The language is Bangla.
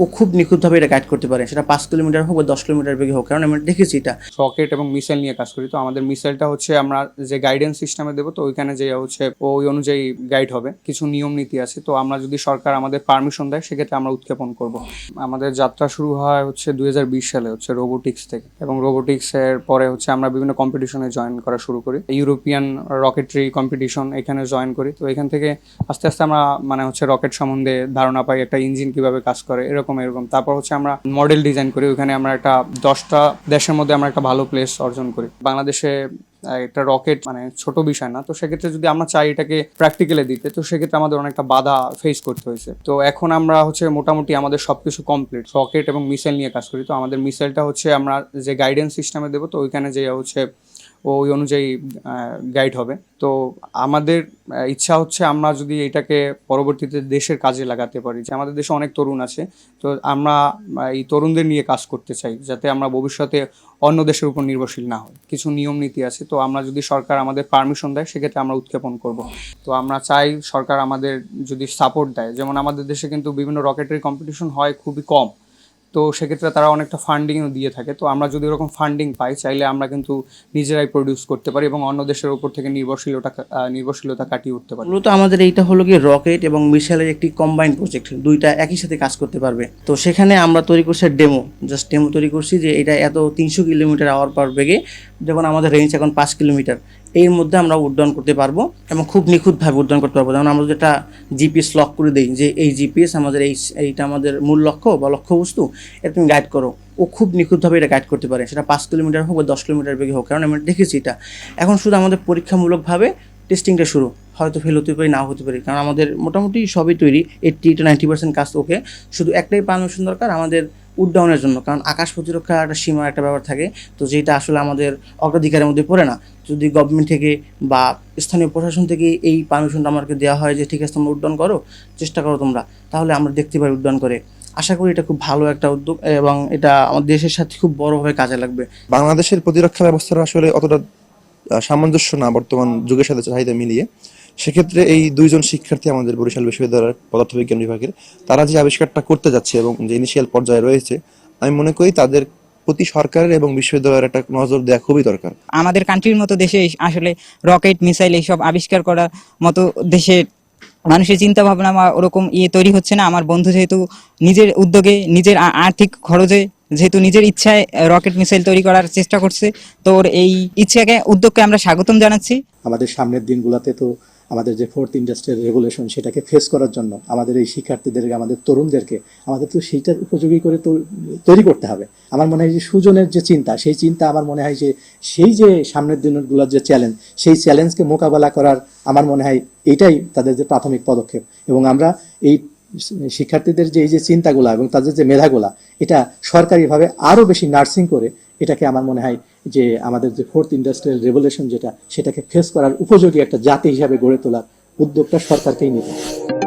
ও খুব নিখুঁতভাবে এটা গাইড করতে পারে, সেটা 5 কিলোমিটার হোক বা 10 কিলোমিটার বেগে হোক, কারণ আমি দেখেছি এটা। রকেট এবং মিসাইল নিয়ে কাজ করি, তো আমাদের মিসাইলটা হচ্ছে আমরা যে গাইডেন্স সিস্টেমে দেবো, তো ওইখানে যে হচ্ছে ওই অনুযায়ী গাইড হবে, কিছু নিয়ম নীতি আছে। তো আমরা যদি সরকার আমাদের পারমিশন দেয় সেক্ষেত্রে আমরা উৎক্ষেপণ করব। আমাদের যাত্রা শুরু হয় হচ্ছে 2020 সালে হচ্ছে রোবোটিক্স থেকে, এবং রোবোটিক্সের পরে হচ্ছে আমরা বিভিন্ন কম্পিটিশনে জয়েন করা শুরু করি, ইউরোপিয়ান রকেটরি কম্পিটিশন এখানে জয়েন করি। তো এখান থেকে আস্তে আস্তে আমরা হচ্ছে রকেট সম্বন্ধে ধারণা পাই, একটা ইঞ্জিন কিভাবে কাজ করে এরকম। তারপর হচ্ছে আমরা মডেল ডিজাইন করি, ওখানে আমরা একটা 10টা দেশের মধ্যে আমরা একটা ভালো প্লেস অর্জন করি। বাংলাদেশে একটা রকেট ছোট বিষয় না, তো সেক্ষেত্রে যদি আমরা চাই এটাকে প্র্যাকটিক্যালি দিতে, তো সেক্ষেত্রে আমাদের অনেকটা বাধা ফেস করতে হয়েছে। তো এখন আমরা হচ্ছে মোটামুটি আমাদের সবকিছু কমপ্লিট, রকেট এবং মিসাইল নিয়ে কাজ করি। তো আমাদের মিসাইলটা হচ্ছে আমরা যে গাইডেন্স সিস্টেমে দেবো, তো ওইখানে যে হচ্ছে ওই অনুযায়ী গাইড হবে। তো আমাদের ইচ্ছা হচ্ছে আমরা যদি এটাকে পরবর্তীতে দেশের কাজে লাগাতে পারি, যে আমাদের দেশে অনেক তরুণ আছে, তো আমরা এই তরুণদের নিয়ে কাজ করতে চাই, যাতে আমরা ভবিষ্যতে অন্য দেশের উপর নির্ভরশীল না হই। কিছু নিয়ম নীতি আছে, তো আমরা যদি সরকার আমাদের পারমিশন দেয় সেক্ষেত্রে আমরা উৎক্ষেপণ করব। তো আমরা চাই সরকার আমাদের যদি সাপোর্ট দেয়, যেমন আমাদের দেশে কিন্তু বিভিন্ন রকেটারি কম্পিটিশন হয় খুবই কম, তো সেক্ষেত্রে তারা অনেকটা ফান্ডিংও দিয়ে থাকে। তো আমরা যদি ওরকম ফান্ডিং পাই, চাইলে আমরা কিন্তু নিজেরাই প্রডিউস করতে পারি এবং অন্য দেশের উপর থেকে নির্ভরশীলতা কাটিয়ে উঠতে পারি। মূলত আমাদের এইটা হলো কি রকেট এবং মিসাইলের একটি কম্বাইন্ড প্রজেক্ট, দুইটা একই সাথে কাজ করতে পারবে। তো সেখানে আমরা তৈরি করছি ডেমো তৈরি করছি, যে এটা এত 300 কিলোমিটার আওয়ার পার বেগে, যখন আমাদের রেঞ্জ এখন 5 কিলোমিটার, এর মধ্যে আমরা উড্ডয়ন করতে পারবো এবং খুব নিখুঁতভাবে উড্ডয়ন করতে পারবো। যেমন আমরা যেটা জিপিএস লক করে দিই, যে এই জিপিএস আমাদের এইটা আমাদের মূল লক্ষ্য বা লক্ষ্যবস্তু, এটা তুমি গাইড করো, ও খুব নিখুঁতভাবে এটা গাইড করতে পারে, সেটা 5 কিলোমিটার হোক বা 10 কিলোমিটার বেগে হোক, কারণ আমি দেখেছি এটা। এখন শুধু আমাদের পরীক্ষামূলকভাবে টেস্টিংটা শুরু, হয়তো ফেল হতে পারি, নাও হতে পারি, কারণ আমাদের মোটামুটি সবই তৈরি, 80-90% কাজ ওকে। শুধু একটাই পারমিশন দরকার আমাদের উড্ডয়নের জন্য, কারণ আকাশ প্রতিরক্ষা একটা সীমা একটা ব্যাপার থাকে, তো যেটা আসলে আমাদের অগ্রাধিকারের মধ্যে পড়ে না। যদি গভর্নমেন্ট থেকে বা স্থানীয় প্রশাসন থেকে এই পারমিশনটা আমাকে দেওয়া হয় যে ঠিক আছে তোমরা উড্ডয়ন করো, চেষ্টা করো তোমরা, তাহলে আমরা দেখতে পারি উড্ডয়ন করে। আশা করি এটা খুব ভালো একটা উদ্যোগ এবং এটা আমাদের দেশের সাথে খুব বড়ভাবে কাজে লাগবে। বাংলাদেশের প্রতিরক্ষা ব্যবস্থাটা আসলে অতটা সামঞ্জস্য না বর্তমান যুগের সাথে চাহিদা মিলিয়ে। সেক্ষেত্রে এই দুইজন শিক্ষার্থী আমাদের বরিশাল বিশ্ববিদ্যালয়ের পদার্থবিজ্ঞান বিভাগের, তারা যে আবিষ্কারটা করতে যাচ্ছে এবং যে ইনিশিয়াল পর্যায়ে রয়েছে, আমি মনে করি তাদের প্রতি সরকারের এবং বিশ্ববিদ্যালয়ের একটা নজর দেওয়া খুবই দরকার। আমাদের কান্ট্রির মতো দেশে আসলে রকেট মিসাইল এইসব আবিষ্কার করার মতো দেশে মানুষের চিন্তা ভাবনা বা ওরকম তৈরি হচ্ছে না। আমার বন্ধু যেহেতু নিজের উদ্যোগে, নিজের আর্থিক খরচে, যেহেতু নিজের ইচ্ছায় রকেট মিসাইল তৈরি করার চেষ্টা করছে, তো ওর এই ইচ্ছাকে, উদ্যোগকে আমরা স্বাগতম জানাচ্ছি। আমাদের সামনের দিনগুলোতে তো আমাদের যে 4th ইন্ডাস্ট্রিয়াল রেভলিউশন, সেটাকে ফেস করার জন্য আমাদের এই শিক্ষার্থীদেরকে, আমাদের তরুণদেরকে আমাদের তো সেইটার উপযোগী করে তো তৈরি করতে হবে। আমার মনে হয় যে সুজনের যে চিন্তা, সেই চিন্তা আমার মনে হয় যে সেই যে সামনের দিনগুলোর যে চ্যালেঞ্জ, সেই চ্যালেঞ্জকে মোকাবেলা করার আমার মনে হয় এইটাই তাদের যে প্রাথমিক পদক্ষেপ। এবং আমরা এই শিক্ষার্থীদের যে এই যে চিন্তাগুলা এবং তাদের যে মেধাগুলা, এটা সরকারিভাবে আরও বেশি নার্সিং করে এটাকে আমার মনে হয় যে আমাদের যে 4th ইন্ডাস্ট্রিয়াল রেভলিউশন যেটা, সেটাকে ফেস করার উপযোগী একটা জাতি হিসাবে গড়ে তোলার উদ্যোগটা সরকারকেই নিতে হবে।